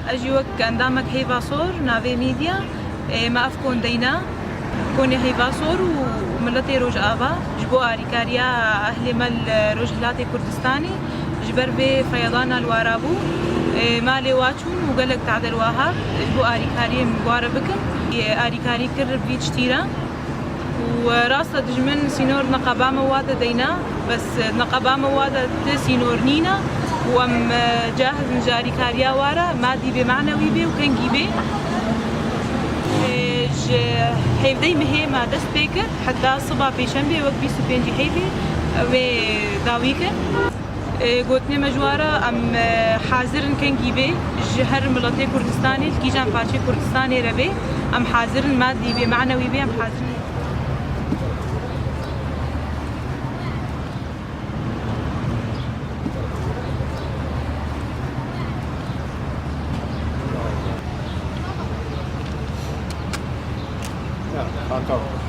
اجي وك اندامك هيفا صور نافي ميديا ما افكون دينا كوني هيفا صور وملتي روج ابا جبو اريكاريا اهل مل روجلاتي كردستاني جبر بي فيضانا الوارابو مالي واتشون وقالك تعدل واها جبو اريكاريا مبوارا بكم اريكاري كر بيتش تيرا وراسة دجمن سينور نقابا موادا دينا بس نقابا موادا سينور نينا وام جاهز نجاري كاريا وارا مادي بمعنوي بي وكنجي بي هيفدي مهي ما دست بيكر حتى صبا بيشنبي وقت بيسو بينجي هيفي وداويكر قوتني مجوارا ام حاضرن كنجي بي جهر ملتي كردستاني الكيجان باشي كردستاني ربي ام حاضرن مادي بمعنوي بي ام حاضرن Ja, gaat ook.